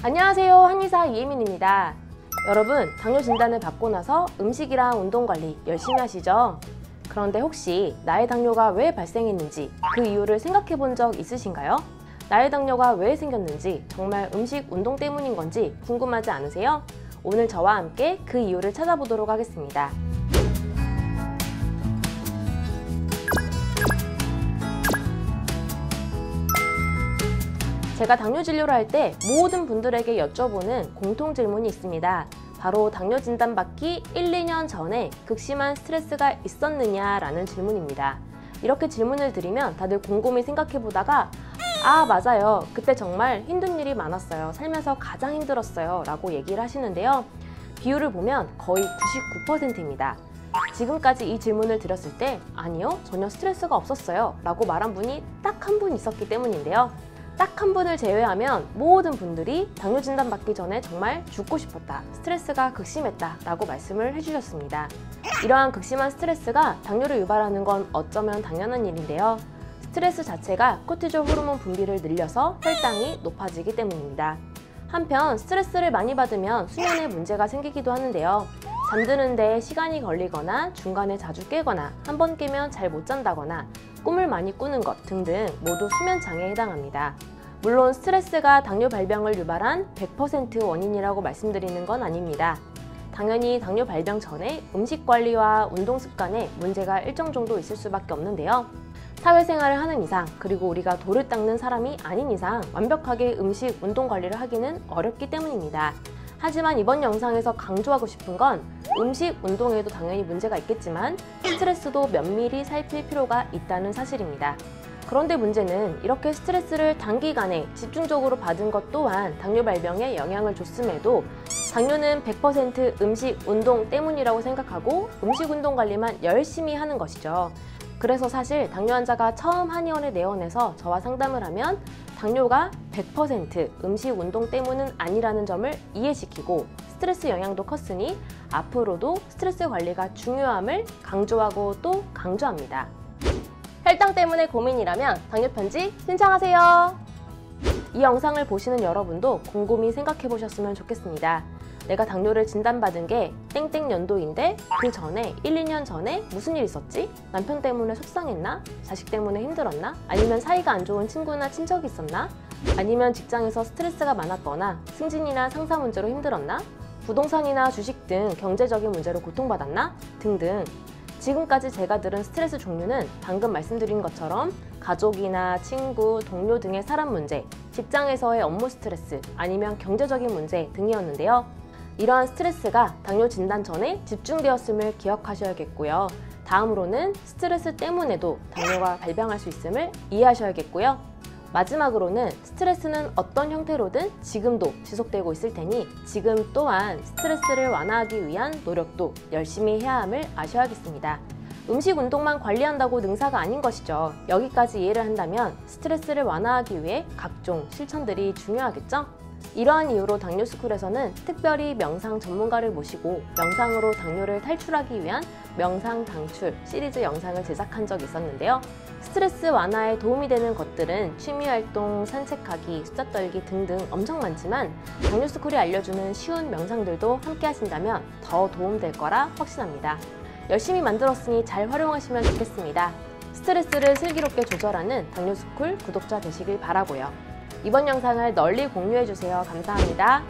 안녕하세요, 한의사 이혜민입니다. 여러분, 당뇨 진단을 받고 나서 음식이랑 운동관리 열심히 하시죠? 그런데 혹시 나의 당뇨가 왜 발생했는지 그 이유를 생각해 본 적 있으신가요? 나의 당뇨가 왜 생겼는지 정말 음식, 운동 때문인 건지 궁금하지 않으세요? 오늘 저와 함께 그 이유를 찾아보도록 하겠습니다. 제가 당뇨 진료를 할 때 모든 분들에게 여쭤보는 공통 질문이 있습니다. 바로 당뇨 진단 받기 1, 2년 전에 극심한 스트레스가 있었느냐라는 질문입니다. 이렇게 질문을 드리면 다들 곰곰이 생각해 보다가 맞아요. 그때 정말 힘든 일이 많았어요. 살면서 가장 힘들었어요. 라고 얘기를 하시는데요. 비율을 보면 거의 99%입니다. 지금까지 이 질문을 드렸을 때 아니요, 전혀 스트레스가 없었어요. 라고 말한 분이 딱 한 분 있었기 때문인데요. 딱 한 분을 제외하면 모든 분들이 당뇨 진단 받기 전에 정말 죽고 싶었다, 스트레스가 극심했다 라고 말씀을 해주셨습니다. 이러한 극심한 스트레스가 당뇨를 유발하는 건 어쩌면 당연한 일인데요. 스트레스 자체가 코티졸 호르몬 분비를 늘려서 혈당이 높아지기 때문입니다. 한편 스트레스를 많이 받으면 수면에 문제가 생기기도 하는데요. 잠드는 데 시간이 걸리거나 중간에 자주 깨거나 한 번 깨면 잘 못 잔다거나 꿈을 많이 꾸는 것 등등 모두 수면 장애에 해당합니다. 물론 스트레스가 당뇨 발병을 유발한 100% 원인이라고 말씀드리는 건 아닙니다. 당연히 당뇨 발병 전에 음식 관리와 운동 습관에 문제가 일정 정도 있을 수밖에 없는데요. 사회생활을 하는 이상, 그리고 우리가 돌을 닦는 사람이 아닌 이상 완벽하게 음식, 운동 관리를 하기는 어렵기 때문입니다. 하지만 이번 영상에서 강조하고 싶은 건 음식, 운동에도 당연히 문제가 있겠지만 스트레스도 면밀히 살필 필요가 있다는 사실입니다. 그런데 문제는 이렇게 스트레스를 단기간에 집중적으로 받은 것 또한 당뇨 발병에 영향을 줬음에도 당뇨는 100% 음식, 운동 때문이라고 생각하고 음식, 운동 관리만 열심히 하는 것이죠. 그래서 사실 당뇨 환자가 처음 한의원에 내원해서 저와 상담을 하면 당뇨가 100% 음식, 운동 때문은 아니라는 점을 이해시키고 스트레스 영향도 컸으니 앞으로도 스트레스 관리가 중요함을 강조하고 또 강조합니다. 혈당 때문에 고민이라면 당뇨 편지 신청하세요. 이 영상을 보시는 여러분도 곰곰이 생각해 보셨으면 좋겠습니다. 내가 당뇨를 진단받은 게 땡땡 연도인데 그 전에 1, 2년 전에 무슨 일 있었지? 남편 때문에 속상했나? 자식 때문에 힘들었나? 아니면 사이가 안 좋은 친구나 친척이 있었나? 아니면 직장에서 스트레스가 많았거나 승진이나 상사 문제로 힘들었나? 부동산이나 주식 등 경제적인 문제로 고통받았나? 등등. 지금까지 제가 들은 스트레스 종류는 방금 말씀드린 것처럼 가족이나 친구, 동료 등의 사람 문제, 직장에서의 업무 스트레스, 아니면 경제적인 문제 등이었는데요. 이러한 스트레스가 당뇨 진단 전에 집중되었음을 기억하셔야겠고요. 다음으로는 스트레스 때문에도 당뇨가 발병할 수 있음을 이해하셔야겠고요. 마지막으로는 스트레스는 어떤 형태로든 지금도 지속되고 있을 테니 지금 또한 스트레스를 완화하기 위한 노력도 열심히 해야 함을 아셔야겠습니다. 음식, 운동만 관리한다고 능사가 아닌 것이죠. 여기까지 이해를 한다면 스트레스를 완화하기 위해 각종 실천들이 중요하겠죠? 이러한 이유로 당뇨스쿨에서는 특별히 명상 전문가를 모시고 명상으로 당뇨를 탈출하기 위한 명상 당출 시리즈 영상을 제작한 적이 있었는데요. 스트레스 완화에 도움이 되는 것들은 취미활동, 산책하기, 수다 떨기 등등 엄청 많지만 당뇨스쿨이 알려주는 쉬운 명상들도 함께 하신다면 더 도움될 거라 확신합니다. 열심히 만들었으니 잘 활용하시면 좋겠습니다. 스트레스를 슬기롭게 조절하는 당뇨스쿨 구독자 되시길 바라고요. 이번 영상을 널리 공유해주세요. 감사합니다.